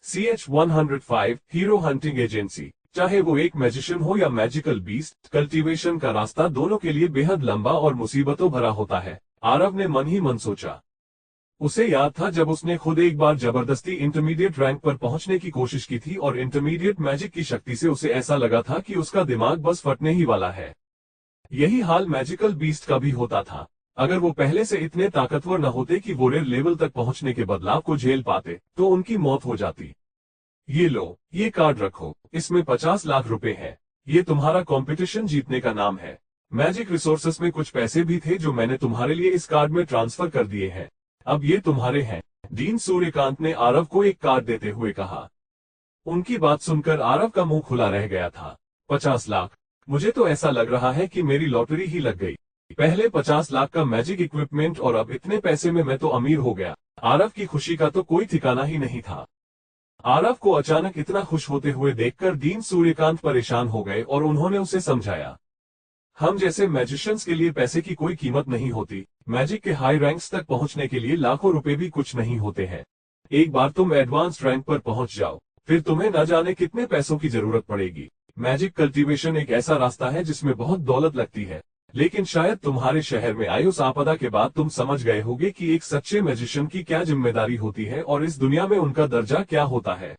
CH-105 hero hunting agency. चाहे वो एक मैजिशियन हो या मैजिकल बीस्ट, कल्टीवेशन का रास्ता दोनों के लिए बेहद लंबा और मुसीबतों भरा होता है। आरव ने मन ही मन सोचा। उसे याद था जब उसने खुद एक बार जबरदस्ती इंटरमीडिएट रैंक पर पहुंचने की कोशिश की थी और इंटरमीडिएट मैजिक की शक्ति से उसे ऐसा लगा था कि उसका दिमाग बस फटने ही वाला है। यही हाल मैजिकल बीस्ट का भी होता था। अगर वो पहले से इतने ताकतवर न होते कि वो रेयर लेवल तक पहुंचने के बदलाव को झेल पाते तो उनकी मौत हो जाती। ये लो, ये कार्ड रखो, इसमें 50 लाख रुपए है। ये तुम्हारा कंपटीशन जीतने का नाम है। मैजिक रिसोर्सेस में कुछ पैसे भी थे जो मैंने तुम्हारे लिए इस कार्ड में ट्रांसफर कर दिए हैं। अब ये तुम्हारे हैं। डीन सूर्यकांत ने आरव को एक कार्ड देते हुए कहा। उनकी बात सुनकर आरव का मुंह खुला रह गया था। 50 लाख? मुझे तो ऐसा लग रहा है कि मेरी लॉटरी ही लग गई। पहले 50 लाख का मैजिक इक्विपमेंट और अब इतने पैसे में मैं तो अमीर हो गया। आरव की खुशी का तो कोई ठिकाना ही नहीं था। आरव को अचानक इतना खुश होते हुए देखकर डीन सूर्यकांत परेशान हो गए और उन्होंने उसे समझाया। हम जैसे मैजिशियंस के लिए पैसे की कोई कीमत नहीं होती। मैजिक के हाई रैंक्स तक पहुंचने के लिए लाखों रुपए भी कुछ नहीं होते हैं। एक बार तुम एडवांस्ड रैंक पर पहुंच जाओ, फिर तुम्हें न जाने कितने पैसों की जरूरत पड़ेगी। मैजिक कल्टीवेशन एक ऐसा रास्ता है जिसमें बहुत दौलत लगती है, लेकिन शायद तुम्हारे शहर में आई उस आपदा के बाद तुम समझ गए होगे कि एक सच्चे मैजिशियन की क्या जिम्मेदारी होती है और इस दुनिया में उनका दर्जा क्या होता है।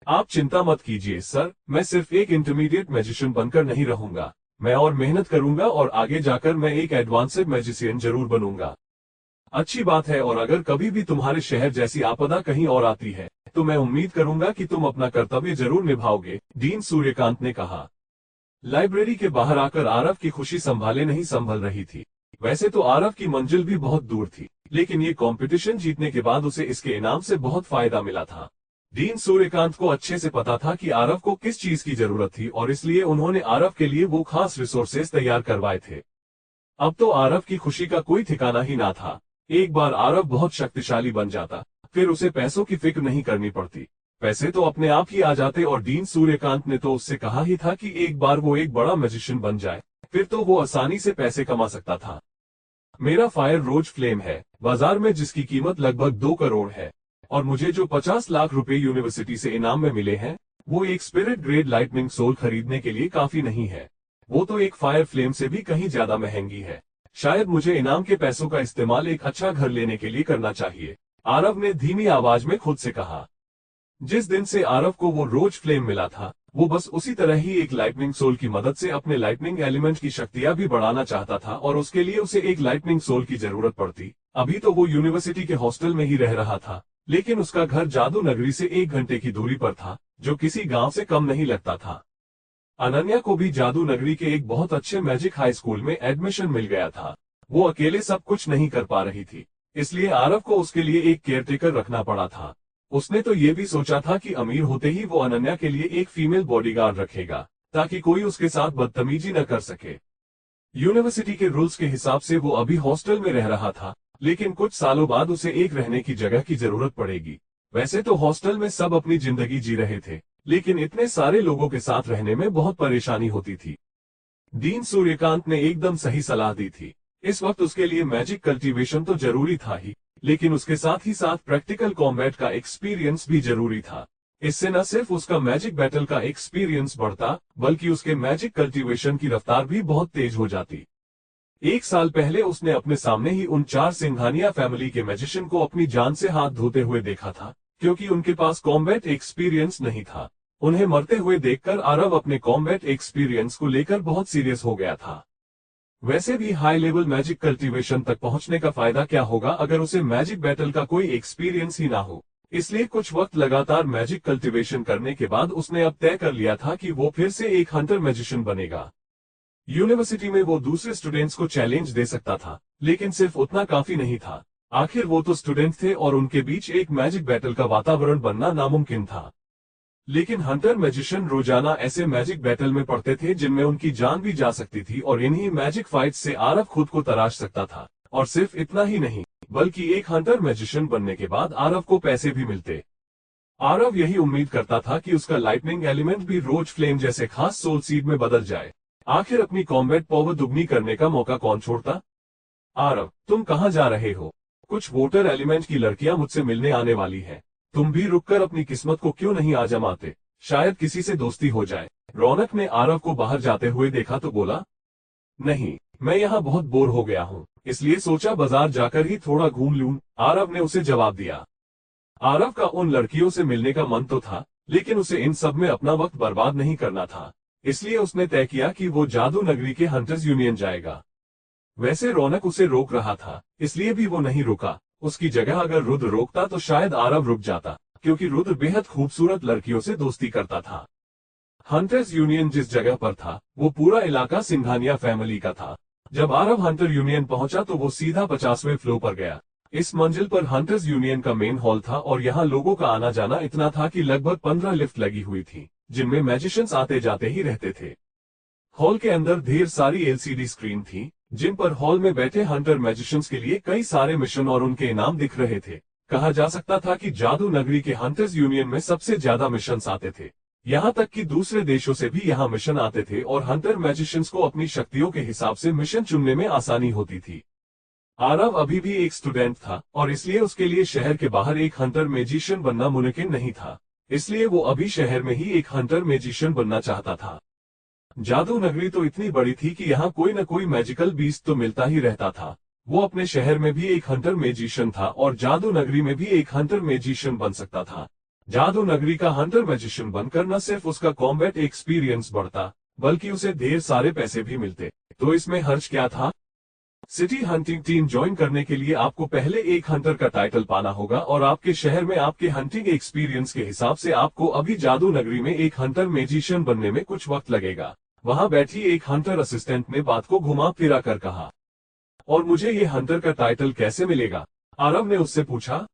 आप चिंता मत कीजिए सर, मैं सिर्फ एक इंटरमीडिएट मैजिशियन बनकर नहीं रहूंगा। मैं और मेहनत करूंगा और आगे जाकर मैं एक एडवांस्ड मैजिशियन जरूर बनूंगा। अच्छी बात है, और अगर कभी भी तुम्हारे शहर जैसी आपदा कहीं और आती है तो मैं उम्मीद करूंगा कि तुम अपना कर्तव्य जरूर निभाओगे, डीन सूर्यकांत ने कहा। लाइब्रेरी के बाहर आकर आरव की खुशी संभाले नहीं संभल रही थी। वैसे तो आरव की मंजिल भी बहुत दूर थी, लेकिन ये कंपटीशन जीतने के बाद उसे इसके इनाम से बहुत फायदा मिला था। डीन सूर्यकांत को अच्छे से पता था कि आरव को किस चीज की जरूरत थी और इसलिए उन्होंने आरव के लिए वो खास रिसोर्सेज तैयार करवाए थे। अब तो आरव की खुशी का कोई ठिकाना ही ना था। एक बार आरव बहुत शक्तिशाली बन जाता, फिर उसे पैसों की फिक्र नहीं करनी पड़ती। पैसे तो अपने आप ही आ जाते और डीन सूर्यकांत ने तो उससे कहा ही था कि एक बार वो एक बड़ा मैजिशियन बन जाए, फिर तो वो आसानी से पैसे कमा सकता था। मेरा फायर रोज फ्लेम है, बाजार में जिसकी कीमत लगभग 2 करोड़ है, और मुझे जो 50 लाख रुपए यूनिवर्सिटी से इनाम में मिले हैं वो एक स्पिरिट ग्रेड लाइटनिंग सोल खरीदने के लिए काफी नहीं है। वो तो एक फायर फ्लेम से भी कहीं ज्यादा महंगी है। शायद मुझे इनाम के पैसों का इस्तेमाल एक अच्छा घर लेने के लिए करना चाहिए, आरव ने धीमी आवाज में खुद से कहा। जिस दिन से आरव को वो रोज फ्लेम मिला था, वो बस उसी तरह ही एक लाइटनिंग सोल की मदद से अपने लाइटनिंग एलिमेंट की शक्तियां भी बढ़ाना चाहता था, और उसके लिए उसे एक लाइटनिंग सोल की जरूरत पड़ती। अभी तो वो यूनिवर्सिटी के हॉस्टल में ही रह रहा था, लेकिन उसका घर जादू नगरी से 1 घंटे की दूरी पर था, जो किसी गांव से कम नहीं लगता था। अनन्या को भी जादू नगरी के एक बहुत अच्छे मैजिक हाई स्कूल में एडमिशन मिल गया था। वो अकेले सब कुछ नहीं कर पा रही थी, इसलिए आरव को उसके लिए एक केयरटेकर रखना पड़ा था। उसने तो ये भी सोचा था कि अमीर होते ही वो अनन्या के लिए एक फीमेल बॉडीगार्ड रखेगा, ताकि कोई उसके साथ बदतमीजी न कर सके। यूनिवर्सिटी के रूल्स के हिसाब से वो अभी हॉस्टल में रह रहा था, लेकिन कुछ सालों बाद उसे एक रहने की जगह की जरूरत पड़ेगी। वैसे तो हॉस्टल में सब अपनी जिंदगी जी रहे थे, लेकिन इतने सारे लोगों के साथ रहने में बहुत परेशानी होती थी। डीन सूर्यकांत ने एकदम सही सलाह दी थी। इस वक्त उसके लिए मैजिक कल्टीवेशन तो जरूरी था ही, लेकिन उसके साथ ही साथ प्रैक्टिकल कॉम्बैट का एक्सपीरियंस भी जरूरी था। इससे न सिर्फ उसका मैजिक बैटल का एक्सपीरियंस बढ़ता, बल्कि उसके मैजिक कल्टीवेशन की रफ्तार भी बहुत तेज हो जाती। 1 साल पहले उसने अपने सामने ही उन 4 सिंघानिया फैमिली के मैजिशियन को अपनी जान से हाथ धोते हुए देखा था, क्योंकि उनके पास कॉम्बैट एक्सपीरियंस नहीं था। उन्हें मरते हुए देखकर आरव अपने कॉम्बैट एक्सपीरियंस को लेकर बहुत सीरियस हो गया था। वैसे भी हाई लेवल मैजिक कल्टीवेशन तक पहुंचने का फायदा क्या होगा अगर उसे मैजिक बैटल का कोई एक्सपीरियंस ही ना हो। इसलिए कुछ वक्त लगातार मैजिक कल्टीवेशन करने के बाद उसने अब तय कर लिया था कि वो फिर से एक हंटर मैजिशियन बनेगा। यूनिवर्सिटी में वो दूसरे स्टूडेंट्स को चैलेंज दे सकता था, लेकिन सिर्फ उतना काफी नहीं था। आखिर वो तो स्टूडेंट थे और उनके बीच एक मैजिक बैटल का वातावरण बनना नामुमकिन था। लेकिन हंटर मैजिशियन रोजाना ऐसे मैजिक बैटल में पड़ते थे जिनमें उनकी जान भी जा सकती थी, और इन्हीं मैजिक फाइट से आरव खुद को तराश सकता था। और सिर्फ इतना ही नहीं, बल्कि एक हंटर मैजिशियन बनने के बाद आरव को पैसे भी मिलते। आरव यही उम्मीद करता था कि उसका लाइटनिंग एलिमेंट भी रोज फ्लेम जैसे खास सोल सीड में बदल जाए। आखिर अपनी कॉम्बैट पावर दुगनी करने का मौका कौन छोड़ता। आरव, तुम कहाँ जा रहे हो? कुछ वोटर एलिमेंट की लड़कियां मुझसे मिलने आने वाली हैं। तुम भी रुककर अपनी किस्मत को क्यों नहीं आजमाते, शायद किसी से दोस्ती हो जाए। रौनक ने आरव को बाहर जाते हुए देखा तो बोला, नहीं, मैं यहाँ बहुत बोर हो गया हूँ, इसलिए सोचा बाजार जाकर ही थोड़ा घूम लूं। आरव ने उसे जवाब दिया। आरव का उन लड़कियों से मिलने का मन तो था, लेकिन उसे इन सब में अपना वक्त बर्बाद नहीं करना था, इसलिए उसने तय किया कि वो जादू नगरी के हंटर्स यूनियन जाएगा। वैसे रौनक उसे रोक रहा था, इसलिए भी वो नहीं रुका। उसकी जगह अगर रुद्र रोकता तो शायद आरव रुक जाता, क्योंकि रुद्र बेहद खूबसूरत लड़कियों से दोस्ती करता था। हंटर्स यूनियन जिस जगह पर था वो पूरा इलाका सिंघानिया फैमिली का था। जब आरव हंटर यूनियन पहुंचा तो वो सीधा 50वें फ्लोर पर गया। इस मंजिल पर हंटर्स यूनियन का मेन हॉल था और यहाँ लोगों का आना जाना इतना था कि लगभग 15 लिफ्ट लगी हुई थी, जिनमें मैजिशियंस आते जाते ही रहते थे। हॉल के अंदर ढेर सारी एलसीडी स्क्रीन थी, जिन पर हॉल में बैठे हंटर मैजिशियंस के लिए कई सारे मिशन और उनके इनाम दिख रहे थे। कहा जा सकता था कि जादू नगरी के हंटर्स यूनियन में सबसे ज्यादा मिशंस आते थे। यहाँ तक कि दूसरे देशों से भी यहाँ मिशन आते थे और हंटर मैजिशियंस को अपनी शक्तियों के हिसाब से मिशन चुनने में आसानी होती थी। आरव अभी भी एक स्टूडेंट था और इसलिए उसके लिए शहर के बाहर एक हंटर मैजिशियन बनना मुमकिन नहीं था, इसलिए वो अभी शहर में ही एक हंटर मैजिशियन बनना चाहता था। जादू नगरी तो इतनी बड़ी थी कि यहाँ कोई न कोई मैजिकल बीस्ट तो मिलता ही रहता था। वो अपने शहर में भी एक हंटर मैजिशियन था और जादू नगरी में भी एक हंटर मैजिशियन बन सकता था। जादू नगरी का हंटर मैजिशियन बनकर न सिर्फ उसका कॉम्बैट एक्सपीरियंस बढ़ता, बल्कि उसे ढेर सारे पैसे भी मिलते। तो इसमें हर्ज क्या था? सिटी हंटिंग टीम ज्वाइन करने के लिए आपको पहले एक हंटर का टाइटल पाना होगा और आपके शहर में आपके हंटिंग एक्सपीरियंस के हिसाब से आपको अभी जादू नगरी में एक हंटर मैजिशियन बनने में कुछ वक्त लगेगा। वहां बैठी एक हंटर असिस्टेंट ने बात को घुमा फिरा कर कहा। और मुझे ये हंटर का टाइटल कैसे मिलेगा? आरव ने उससे पूछा।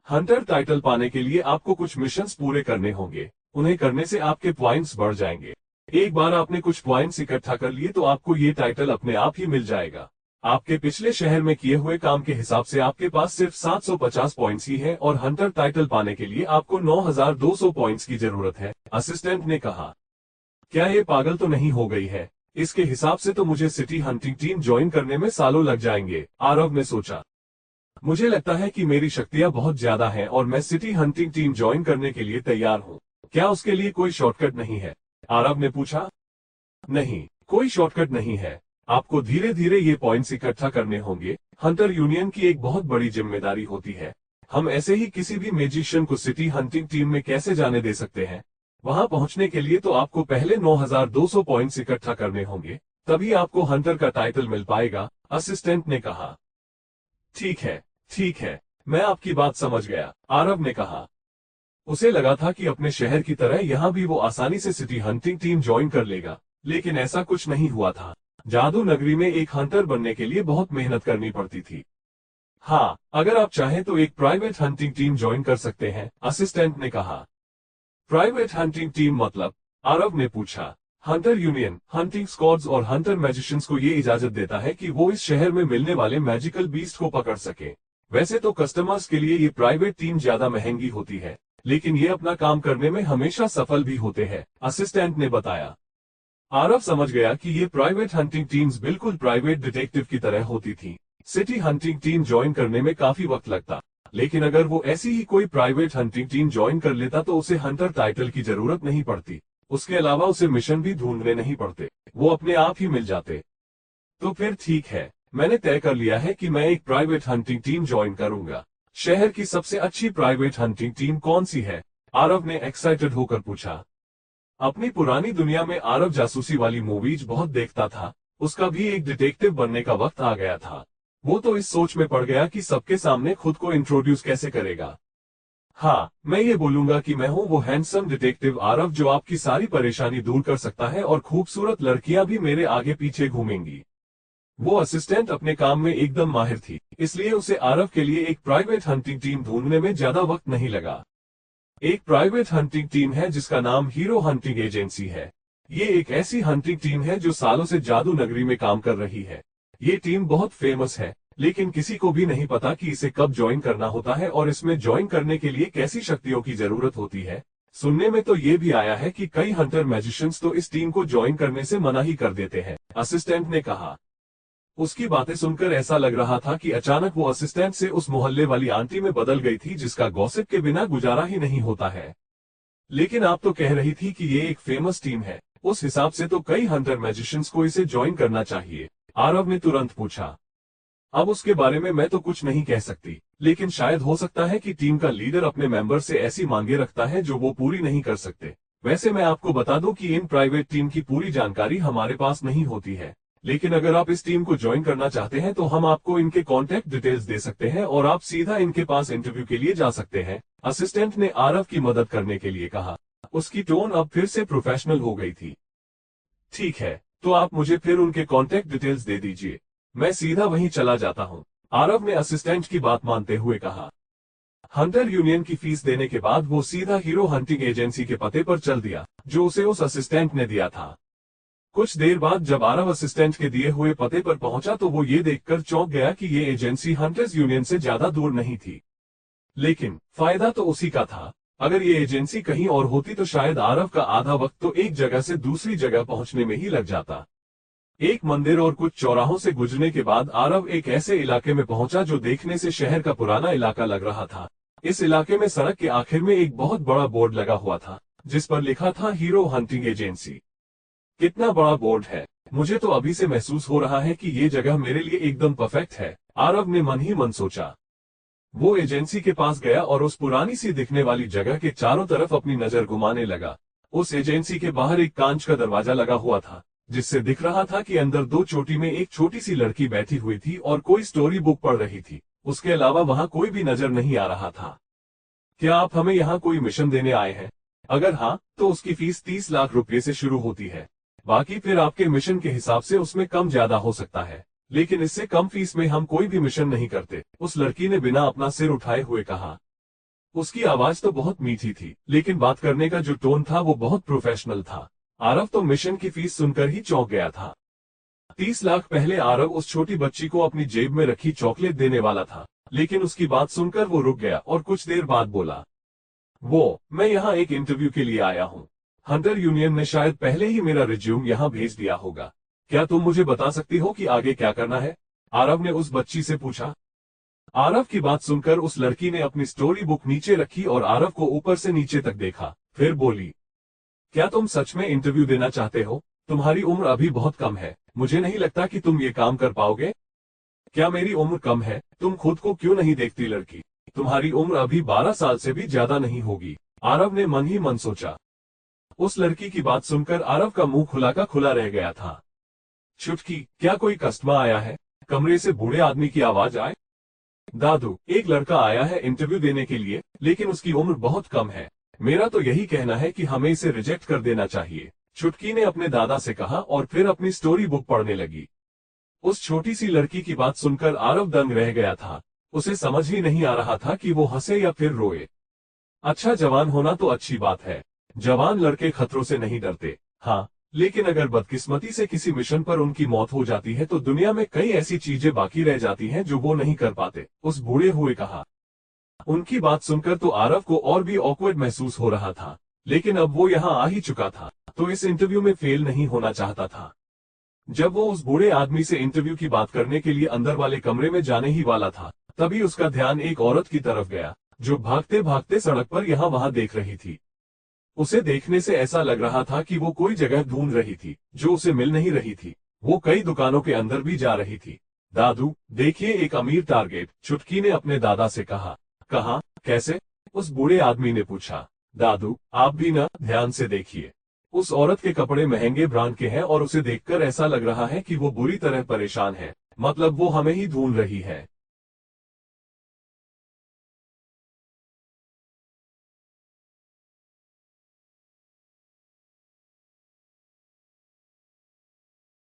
हंटर टाइटल पाने के लिए आपको कुछ मिशंस पूरे करने होंगे, उन्हें करने से आपके पॉइंट्स बढ़ जाएंगे। एक बार आपने कुछ पॉइंट्स इकट्ठा कर लिए तो आपको ये टाइटल अपने आप ही मिल जाएगा। आपके पिछले शहर में किए हुए काम के हिसाब से आपके पास सिर्फ 750 पॉइंट्स ही हैं और हंटर टाइटल पाने के लिए आपको 9200 पॉइंट्स की जरूरत है, असिस्टेंट ने कहा। क्या ये पागल तो नहीं हो गई है? इसके हिसाब से तो मुझे सिटी हंटिंग टीम ज्वाइन करने में सालों लग जाएंगे, आरव ने सोचा। मुझे लगता है कि मेरी शक्तियां बहुत ज्यादा हैं और मैं सिटी हंटिंग टीम ज्वाइन करने के लिए तैयार हूं। क्या उसके लिए कोई शॉर्टकट नहीं है? आरव ने पूछा। नहीं, कोई शॉर्टकट नहीं है। आपको धीरे धीरे ये पॉइंट्स इकट्ठा करने होंगे। हंटर यूनियन की एक बहुत बड़ी जिम्मेदारी होती है। हम ऐसे ही किसी भी मैजिशियन को सिटी हंटिंग टीम में कैसे जाने दे सकते हैं? वहां पहुंचने के लिए तो आपको पहले 9200 पॉइंट्स इकट्ठा करने होंगे, तभी आपको हंटर का टाइटल मिल पाएगा, असिस्टेंट ने कहा। ठीक है, मैं आपकी बात समझ गया, आरव ने कहा। उसे लगा था कि अपने शहर की तरह यहाँ भी वो आसानी से सिटी हंटिंग टीम ज्वाइन कर लेगा, लेकिन ऐसा कुछ नहीं हुआ था। जादू नगरी में एक हंटर बनने के लिए बहुत मेहनत करनी पड़ती थी। हाँ, अगर आप चाहें तो एक प्राइवेट हंटिंग टीम ज्वाइन कर सकते हैं, असिस्टेंट ने कहा। प्राइवेट हंटिंग टीम मतलब? आरव ने पूछा। हंटर यूनियन हंटिंग स्क्वाड्स और हंटर मैजिशियंस को ये इजाजत देता है कि वो इस शहर में मिलने वाले मैजिकल बीस्ट को पकड़ सके। वैसे तो कस्टमर्स के लिए ये प्राइवेट टीम ज्यादा महंगी होती है, लेकिन ये अपना काम करने में हमेशा सफल भी होते हैं, असिस्टेंट ने बताया। आरव समझ गया कि ये प्राइवेट हंटिंग टीम्स बिल्कुल प्राइवेट डिटेक्टिव की तरह होती थी। सिटी हंटिंग टीम ज्वाइन करने में काफी वक्त लगता, लेकिन अगर वो ऐसी ही कोई प्राइवेट हंटिंग टीम ज्वाइन कर लेता तो उसे हंटर टाइटल की जरूरत नहीं पड़ती। उसके अलावा उसे मिशन भी ढूंढने नहीं पड़ते, वो अपने आप ही मिल जाते। तो फिर ठीक है, मैंने तय कर लिया है कि मैं एक प्राइवेट हंटिंग टीम ज्वाइन करूंगा। शहर की सबसे अच्छी प्राइवेट हंटिंग टीम कौन सी है? आरव ने एक्साइटेड होकर पूछा। अपनी पुरानी दुनिया में आरव जासूसी वाली मूवीज बहुत देखता था। उसका भी एक डिटेक्टिव बनने का वक्त आ गया था। वो तो इस सोच में पड़ गया कि सबके सामने खुद को इंट्रोड्यूस कैसे करेगा। हाँ, मैं ये बोलूंगा कि मैं हूँ वो हैंडसम डिटेक्टिव आरव जो आपकी सारी परेशानी दूर कर सकता है और खूबसूरत लड़कियां भी मेरे आगे पीछे घूमेंगी। वो असिस्टेंट अपने काम में एकदम माहिर थी, इसलिए उसे आरव के लिए एक प्राइवेट हंटिंग टीम ढूंढने में ज्यादा वक्त नहीं लगा। एक प्राइवेट हंटिंग टीम है जिसका नाम हीरो हंटिंग एजेंसी है। ये एक ऐसी हंटिंग टीम है जो सालों से जादू नगरी में काम कर रही है। ये टीम बहुत फेमस है, लेकिन किसी को भी नहीं पता कि इसे कब ज्वाइन करना होता है और इसमें ज्वाइन करने के लिए कैसी शक्तियों की जरूरत होती है। सुनने में तो ये भी आया है कि कई हंटर मैजिशियंस तो इस टीम को ज्वाइन करने से मना ही कर देते हैं, असिस्टेंट ने कहा। उसकी बातें सुनकर ऐसा लग रहा था कि अचानक वो असिस्टेंट से उस मोहल्ले वाली आंटी में बदल गई थी जिसका गॉसिप के बिना गुजारा ही नहीं होता है। लेकिन आप तो कह रही थी कि ये एक फेमस टीम है, उस हिसाब से तो कई हंटर मैजिशियंस को इसे ज्वाइन करना चाहिए, आरव ने तुरंत पूछा। अब उसके बारे में मैं तो कुछ नहीं कह सकती, लेकिन शायद हो सकता है कि टीम का लीडर अपने मेंबर से ऐसी मांगे रखता है जो वो पूरी नहीं कर सकते। वैसे मैं आपको बता दूं कि इन प्राइवेट टीम की पूरी जानकारी हमारे पास नहीं होती है, लेकिन अगर आप इस टीम को ज्वाइन करना चाहते हैं तो हम आपको इनके कॉन्टैक्ट डिटेल्स दे सकते हैं और आप सीधा इनके पास इंटरव्यू के लिए जा सकते हैं, असिस्टेंट ने आरव की मदद करने के लिए कहा। उसकी टोन अब फिर से प्रोफेशनल हो गई थी। ठीक है, तो आप मुझे फिर उनके कॉन्टैक्ट डिटेल्स दे दीजिए, मैं सीधा वहीं चला जाता हूं, आरव ने असिस्टेंट की बात मानते हुए कहा। हंटर यूनियन की फीस देने के बाद वो सीधा हीरो हंटिंग एजेंसी के पते पर चल दिया जो उसे उस असिस्टेंट ने दिया था। कुछ देर बाद जब आरव असिस्टेंट के दिए हुए पते पर पहुंचा तो वो ये देखकर चौंक गया कि ये एजेंसी हंटर्स यूनियन से ज्यादा दूर नहीं थी। लेकिन फायदा तो उसी का था, अगर ये एजेंसी कहीं और होती तो शायद आरव का आधा वक्त तो एक जगह से दूसरी जगह पहुंचने में ही लग जाता। एक मंदिर और कुछ चौराहों से गुजरने के बाद आरव एक ऐसे इलाके में पहुंचा जो देखने से शहर का पुराना इलाका लग रहा था। इस इलाके में सड़क के आखिर में एक बहुत बड़ा बोर्ड लगा हुआ था जिस पर लिखा था हीरो हंटिंग एजेंसी। कितना बड़ा बोर्ड है, मुझे तो अभी से महसूस हो रहा है कि ये जगह मेरे लिए एकदम परफेक्ट है, आरव ने मन ही मन सोचा। वो एजेंसी के पास गया और उस पुरानी सी दिखने वाली जगह के चारों तरफ अपनी नजर घुमाने लगा। उस एजेंसी के बाहर एक कांच का दरवाजा लगा हुआ था जिससे दिख रहा था कि अंदर दो चोटी में एक छोटी सी लड़की बैठी हुई थी और कोई स्टोरी बुक पढ़ रही थी। उसके अलावा वहां कोई भी नजर नहीं आ रहा था। क्या आप हमें यहाँ कोई मिशन देने आए हैं? अगर हाँ, तो उसकी फीस 30 लाख रुपए से शुरू होती है, बाकी फिर आपके मिशन के हिसाब से उसमें कम ज्यादा हो सकता है, लेकिन इससे कम फीस में हम कोई भी मिशन नहीं करते, उस लड़की ने बिना अपना सिर उठाए हुए कहा। उसकी आवाज तो बहुत मीठी थी, लेकिन बात करने का जो टोन था वो बहुत प्रोफेशनल था। आरव तो मिशन की फीस सुनकर ही चौंक गया था। 30 लाख पहले आरव उस छोटी बच्ची को अपनी जेब में रखी चॉकलेट देने वाला था, लेकिन उसकी बात सुनकर वो रुक गया और कुछ देर बाद बोला, मैं यहाँ एक इंटरव्यू के लिए आया हूँ। हंटर यूनियन ने शायद पहले ही मेरा रिज्यूम यहाँ भेज दिया होगा। क्या तुम मुझे बता सकती हो कि आगे क्या करना है? आरव ने उस बच्ची से पूछा। आरव की बात सुनकर उस लड़की ने अपनी स्टोरी बुक नीचे रखी और आरव को ऊपर से नीचे तक देखा, फिर बोली, क्या तुम सच में इंटरव्यू देना चाहते हो? तुम्हारी उम्र अभी बहुत कम है, मुझे नहीं लगता कि तुम ये काम कर पाओगे। क्या मेरी उम्र कम है? तुम खुद को क्यों नहीं देखती लड़की? तुम्हारी उम्र अभी 12 साल से भी ज्यादा नहीं होगी, आरव ने मन ही मन सोचा। उस लड़की की बात सुनकर आरव का मुंह खुला का खुला रह गया था। चुटकी, क्या कोई कस्टमर आया है? कमरे से बूढ़े आदमी की आवाज आए। दादू, एक लड़का आया है इंटरव्यू देने के लिए, लेकिन उसकी उम्र बहुत कम है। मेरा तो यही कहना है कि हमें इसे रिजेक्ट कर देना चाहिए, चुटकी ने अपने दादा से कहा और फिर अपनी स्टोरी बुक पढ़ने लगी। उस छोटी सी लड़की की बात सुनकर आरव दंग रह गया था। उसे समझ ही नहीं आ रहा था कि वो हंसे या फिर रोए। अच्छा, जवान होना तो अच्छी बात है, जवान लड़के खतरों से नहीं डरते। हाँ, लेकिन अगर बदकिस्मती से किसी मिशन पर उनकी मौत हो जाती है तो दुनिया में कई ऐसी चीजें बाकी रह जाती हैं जो वो नहीं कर पाते, उस बूढ़े हुए कहा। उनकी बात सुनकर तो आरव को और भी ऑकवर्ड महसूस हो रहा था, लेकिन अब वो यहाँ आ ही चुका था तो इस इंटरव्यू में फेल नहीं होना चाहता था। जब वो उस बूढ़े आदमी से इंटरव्यू की बात करने के लिए अंदर वाले कमरे में जाने ही वाला था, तभी उसका ध्यान एक औरत की तरफ गया जो भागते भागते सड़क पर यहाँ वहां देख रही थी। उसे देखने से ऐसा लग रहा था कि वो कोई जगह ढूंढ रही थी जो उसे मिल नहीं रही थी। वो कई दुकानों के अंदर भी जा रही थी। दादू, देखिए एक अमीर टारगेट, चुटकी ने अपने दादा से कहा। कहाँ, कैसे? उस बूढ़े आदमी ने पूछा। दादू, आप भी ना ध्यान से देखिए, उस औरत के कपड़े महंगे ब्रांड के हैं और उसे देखकर ऐसा लग रहा है कि वो बुरी तरह परेशान है, मतलब वो हमें ही ढूंढ रही है।